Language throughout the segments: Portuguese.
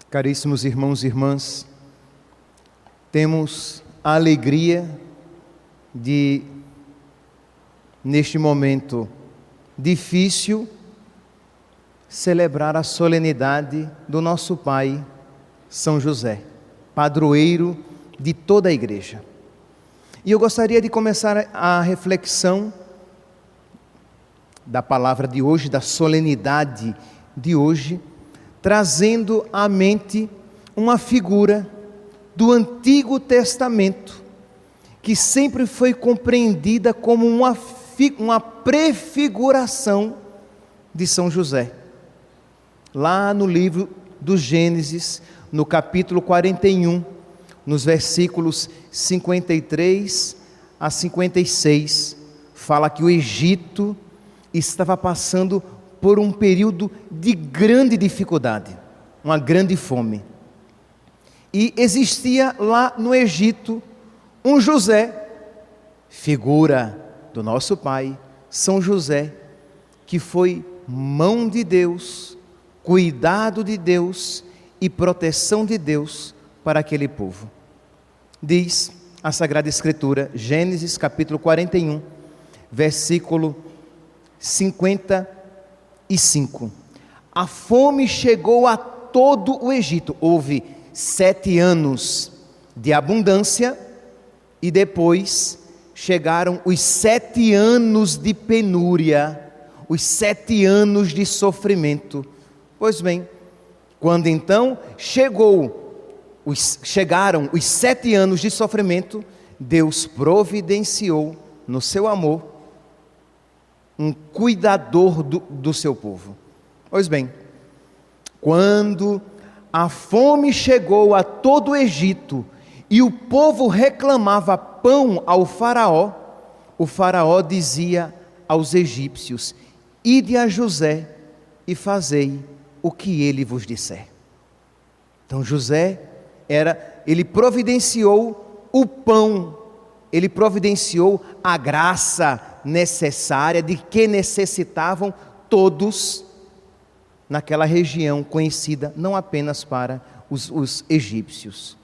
Caríssimos irmãos e irmãs, temos a alegria de, neste momento difícil, celebrar a solenidade do nosso Pai, São José, padroeiro de toda a Igreja. E eu gostaria de começar a reflexão da palavra de hoje, da solenidade de hoje, trazendo à mente uma figura do Antigo Testamento, que sempre foi compreendida como uma prefiguração de São José. Lá no livro do Gênesis, no capítulo 41, nos versículos 53 a 56, fala que o Egito estava passando por um período de grande dificuldade, uma grande fome. E existia lá no Egito um José, figura do nosso Pai, São José, que foi mão de Deus, cuidado de Deus e proteção de Deus para aquele povo. Diz a Sagrada Escritura, Gênesis capítulo 41, versículo 55. A fome chegou a todo o Egito. Houve 7 anos de abundância e depois chegaram os 7 anos de penúria, os 7 anos de sofrimento. Pois bem, quando então chegaram os 7 anos de sofrimento, Deus providenciou no seu amor um cuidador do seu povo. Pois bem, quando a fome chegou a todo o Egito e o povo reclamava pão ao faraó, o faraó dizia aos egípcios: ide a José e fazei o que ele vos disser. Então José ele providenciou o pão, ele providenciou a graça necessária de que necessitavam todos naquela região conhecida não apenas para os egípcios.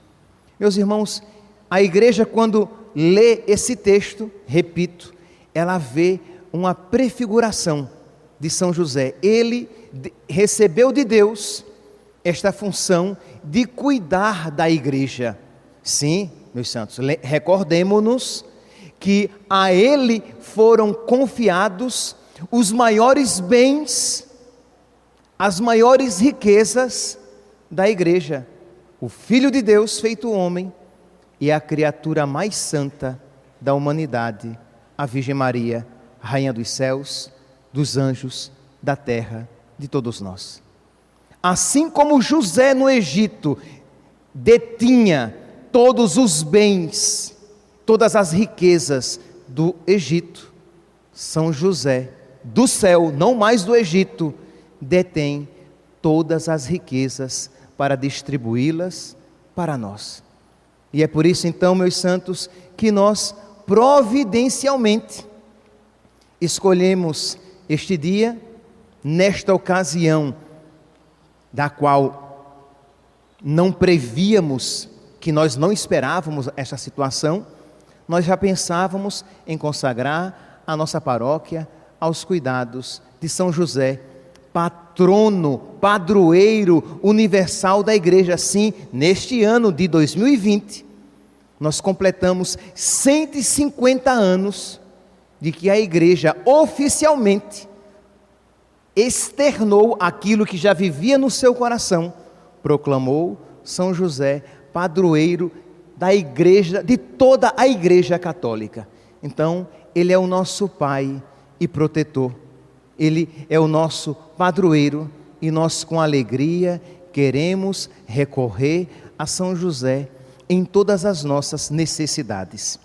Meus irmãos, a igreja, quando lê esse texto, repito, ela vê uma prefiguração de São José. Ele recebeu de Deus esta função de cuidar da igreja. Sim, meus santos, recordemo-nos que a ele foram confiados os maiores bens, as maiores riquezas da igreja. O Filho de Deus feito homem e a criatura mais santa da humanidade, a Virgem Maria, Rainha dos céus, dos anjos, da terra, de todos nós. Assim como José no Egito detinha todos os bens, todas as riquezas do Egito, São José do céu, não mais do Egito, detém todas as riquezas para distribuí-las para nós. E é por isso então, meus santos, que nós providencialmente escolhemos este dia, nesta ocasião, da qual não prevíamos, que nós não esperávamos essa situação. Nós já pensávamos em consagrar a nossa paróquia aos cuidados de São José, patrono, padroeiro universal da igreja. Assim, neste ano de 2020, nós completamos 150 anos de que a igreja oficialmente externou aquilo que já vivia no seu coração, proclamou São José padroeiro da igreja, de toda a igreja católica. Então, ele é o nosso pai e protetor, ele é o nosso padroeiro, e nós com alegria queremos recorrer a São José em todas as nossas necessidades.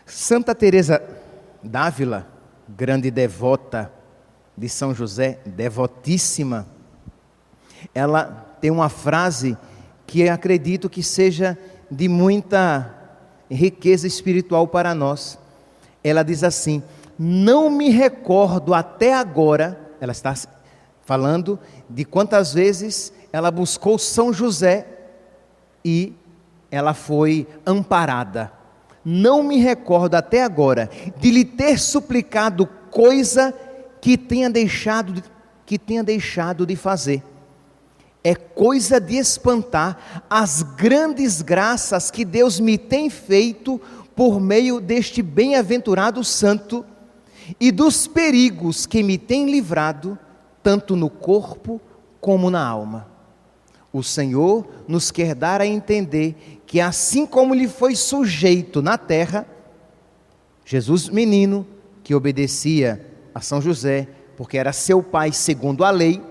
Santa Teresa d'Ávila, grande devota de São José, devotíssima, ela tem uma frase que acredito que seja de muita riqueza espiritual para nós. Ela diz assim: não me recordo até agora, ela está falando de quantas vezes ela buscou São José e ela foi amparada. Não me recordo até agora de lhe ter suplicado coisa que tenha deixado de fazer. É coisa de espantar as grandes graças que Deus me tem feito por meio deste bem-aventurado santo e dos perigos que me tem livrado, tanto no corpo como na alma. O Senhor nos quer dar a entender que assim como lhe foi sujeito na terra, Jesus menino, que obedecia a São José, porque era seu pai segundo a lei,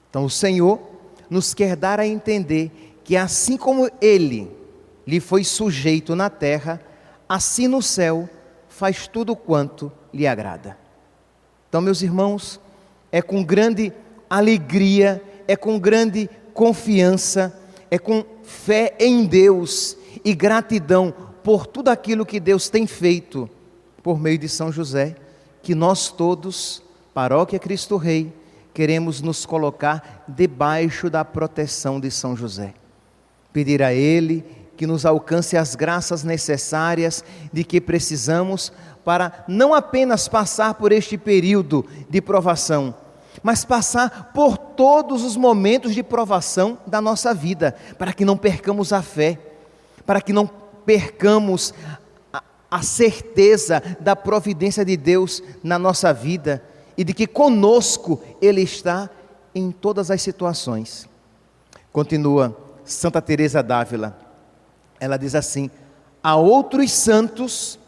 então o Senhor nos quer dar a entender que assim como ele lhe foi sujeito na terra, assim no céu faz tudo quanto lhe agrada. Então, meus irmãos, é com grande alegria, é com grande confiança, é com fé em Deus e gratidão por tudo aquilo que Deus tem feito por meio de São José, que nós todos, Paróquia Cristo Rei, queremos nos colocar debaixo da proteção de São José. Pedir a Ele que nos alcance as graças necessárias de que precisamos para não apenas passar por este período de provação, mas passar por todos os momentos de provação da nossa vida, para que não percamos a fé, para que não percamos a certeza da providência de Deus na nossa vida e de que conosco Ele está em todas as situações. Continua Santa Teresa d'Ávila, ela diz assim: a outros santos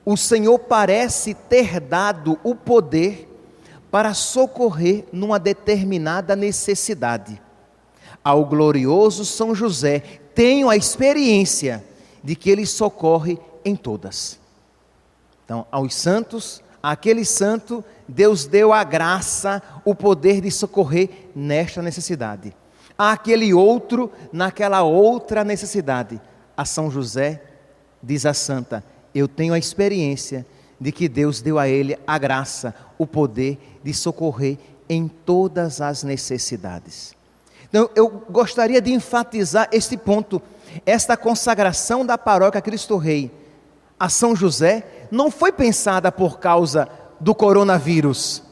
o Senhor parece ter dado o poder para socorrer numa determinada necessidade. Ao glorioso São José tenho a experiência de que ele socorre em todas. Então, aos santos, àquele santo, Deus deu a graça, o poder de socorrer nesta necessidade. Àquele outro, naquela outra necessidade. A São José, diz a santa, eu tenho a experiência de que Deus deu a ele a graça, o poder de socorrer em todas as necessidades. Então, eu gostaria de enfatizar este ponto. Esta consagração da Paróquia Cristo Rei a São José não foi pensada por causa do coronavírus.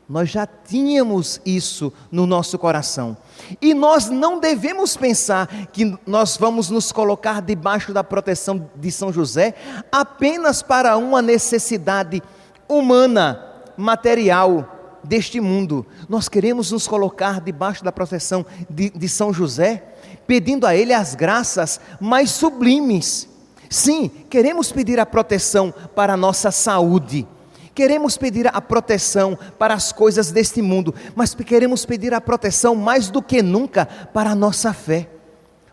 Nós já tínhamos isso no nosso coração. E nós não devemos pensar que nós vamos nos colocar debaixo da proteção de São José apenas para uma necessidade humana, material deste mundo. Nós queremos nos colocar debaixo da proteção de São José, pedindo a Ele as graças mais sublimes. Sim, queremos pedir a proteção para a nossa saúde. Queremos pedir a proteção para as coisas deste mundo, mas queremos pedir a proteção mais do que nunca para a nossa fé,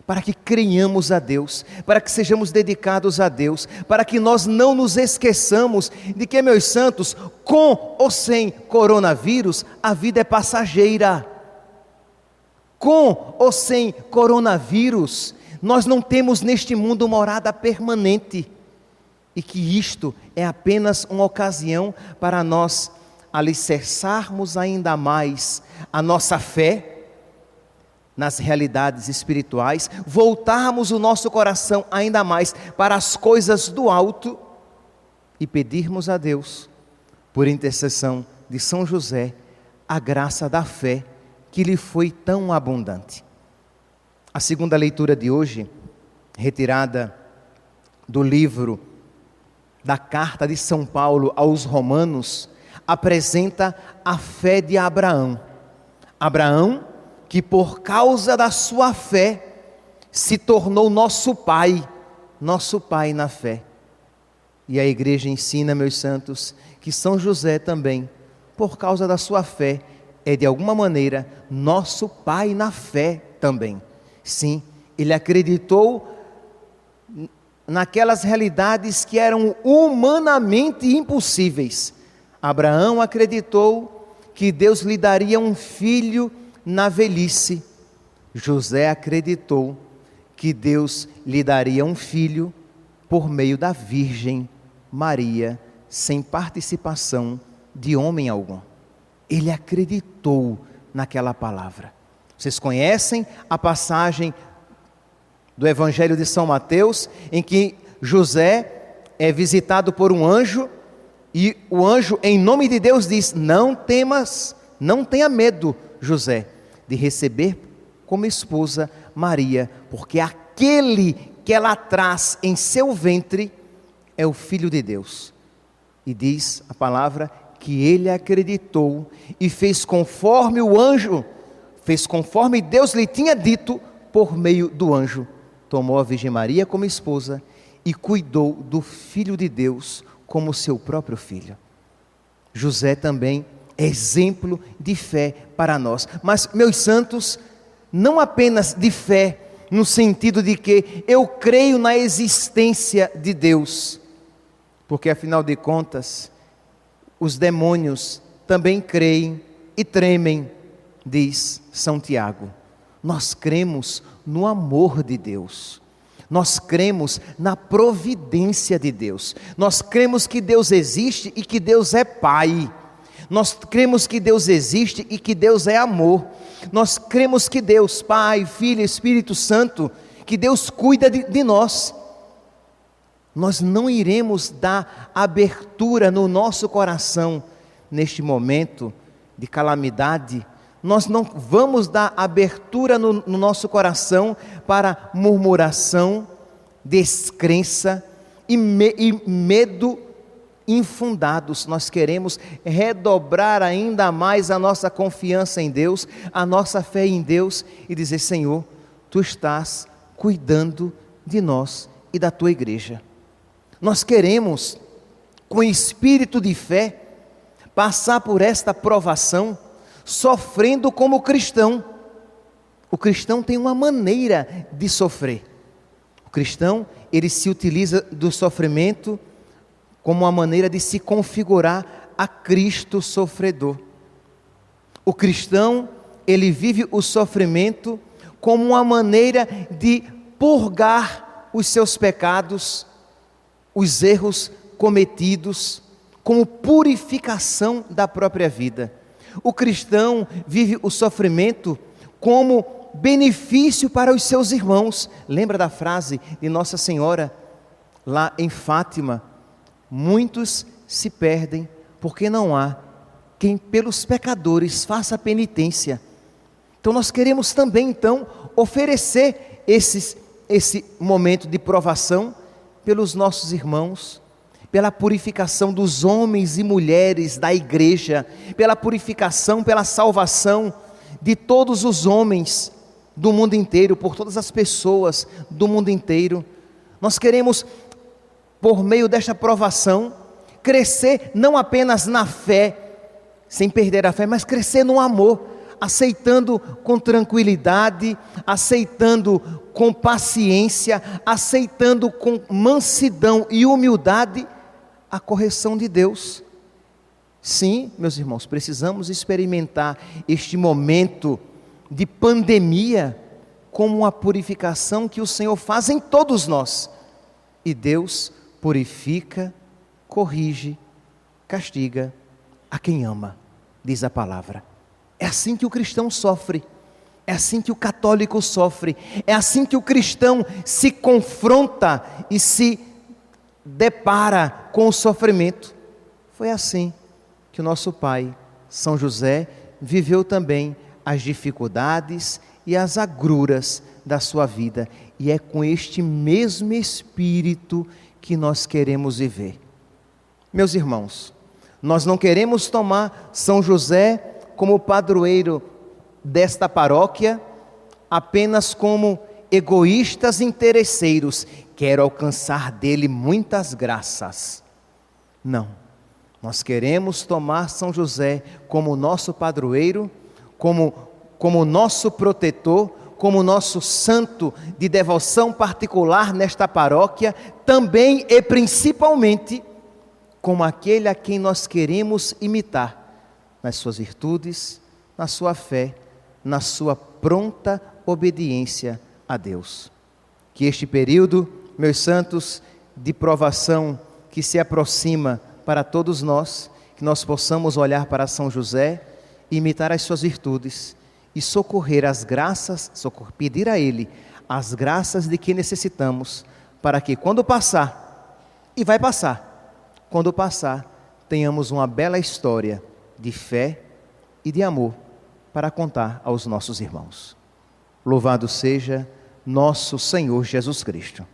para que creiamos a Deus, para que sejamos dedicados a Deus, para que nós não nos esqueçamos de que, meus santos, com ou sem coronavírus, a vida é passageira. Com ou sem coronavírus, nós não temos neste mundo morada permanente. E que isto é apenas uma ocasião para nós alicerçarmos ainda mais a nossa fé nas realidades espirituais, voltarmos o nosso coração ainda mais para as coisas do alto e pedirmos a Deus, por intercessão de São José, a graça da fé que lhe foi tão abundante. A segunda leitura de hoje, retirada do livro da carta de São Paulo aos Romanos, apresenta a fé de Abraão. Abraão, que por causa da sua fé, se tornou nosso pai na fé. E a igreja ensina, meus santos, que São José também, por causa da sua fé, é de alguma maneira nosso pai na fé também. Sim, ele acreditou naquelas realidades que eram humanamente impossíveis. Abraão acreditou que Deus lhe daria um filho na velhice. José acreditou que Deus lhe daria um filho por meio da Virgem Maria, sem participação de homem algum. Ele acreditou naquela palavra. Vocês conhecem a passagem do Evangelho de São Mateus, em que José é visitado por um anjo, e o anjo, em nome de Deus, diz: não temas, não tenha medo, José, de receber como esposa Maria, porque aquele que ela traz em seu ventre é o Filho de Deus. E diz a palavra que ele acreditou e fez conforme o anjo, fez conforme Deus lhe tinha dito por meio do anjo. Tomou a Virgem Maria como esposa e cuidou do Filho de Deus como seu próprio filho. José também é exemplo de fé para nós. Mas, meus santos, não apenas de fé, no sentido de que eu creio na existência de Deus, porque afinal de contas, os demônios também creem e tremem, diz São Tiago. Nós cremos no amor de Deus, nós cremos na providência de Deus, nós cremos que Deus existe e que Deus é Pai, nós cremos que Deus existe e que Deus é amor, nós cremos que Deus, Pai, Filho, Espírito Santo, que Deus cuida de nós. Nós não iremos dar abertura no nosso coração neste momento de calamidade. Nós não vamos dar abertura no nosso coração para murmuração, descrença e medo infundados. Nós queremos redobrar ainda mais a nossa confiança em Deus, a nossa fé em Deus e dizer: Senhor, Tu estás cuidando de nós e da Tua igreja. Nós queremos, com espírito de fé, passar por esta provação, sofrendo como cristão. O cristão tem uma maneira de sofrer. O cristão, ele se utiliza do sofrimento como uma maneira de se configurar a Cristo sofredor. O cristão, ele vive o sofrimento como uma maneira de purgar os seus pecados, os erros cometidos, como purificação da própria vida. O cristão vive o sofrimento como benefício para os seus irmãos. Lembra da frase de Nossa Senhora, lá em Fátima: muitos se perdem porque não há quem pelos pecadores faça penitência. Então nós queremos também oferecer esse momento de provação pelos nossos irmãos, pela purificação dos homens e mulheres da igreja, pela purificação, pela salvação de todos os homens do mundo inteiro, por todas as pessoas do mundo inteiro. Nós queremos, por meio desta provação, crescer não apenas na fé, sem perder a fé, mas crescer no amor, aceitando com tranquilidade, aceitando com paciência, aceitando com mansidão e humildade a correção de Deus. Sim, meus irmãos, precisamos experimentar este momento de pandemia como uma purificação que o Senhor faz em todos nós. E Deus purifica, corrige, castiga a quem ama, diz a palavra. É assim que o cristão sofre, é assim que o católico sofre, é assim que o cristão se confronta e se depara com o sofrimento. Foi assim que o nosso pai, São José, viveu também as dificuldades e as agruras da sua vida. E é com este mesmo espírito que nós queremos viver. Meus irmãos, nós não queremos tomar São José como padroeiro desta paróquia, apenas como egoístas interesseiros, quero alcançar dele muitas graças. Não, nós queremos tomar São José como nosso padroeiro, como nosso protetor, como nosso santo de devoção particular nesta paróquia, também e principalmente como aquele a quem nós queremos imitar, nas suas virtudes, na sua fé, na sua pronta obediência a Deus. Que este período, meus santos, de provação que se aproxima para todos nós, que nós possamos olhar para São José imitar as suas virtudes e pedir a Ele as graças de que necessitamos, para que quando passar, e vai passar, quando passar, tenhamos uma bela história de fé e de amor para contar aos nossos irmãos. Louvado seja nosso Senhor Jesus Cristo.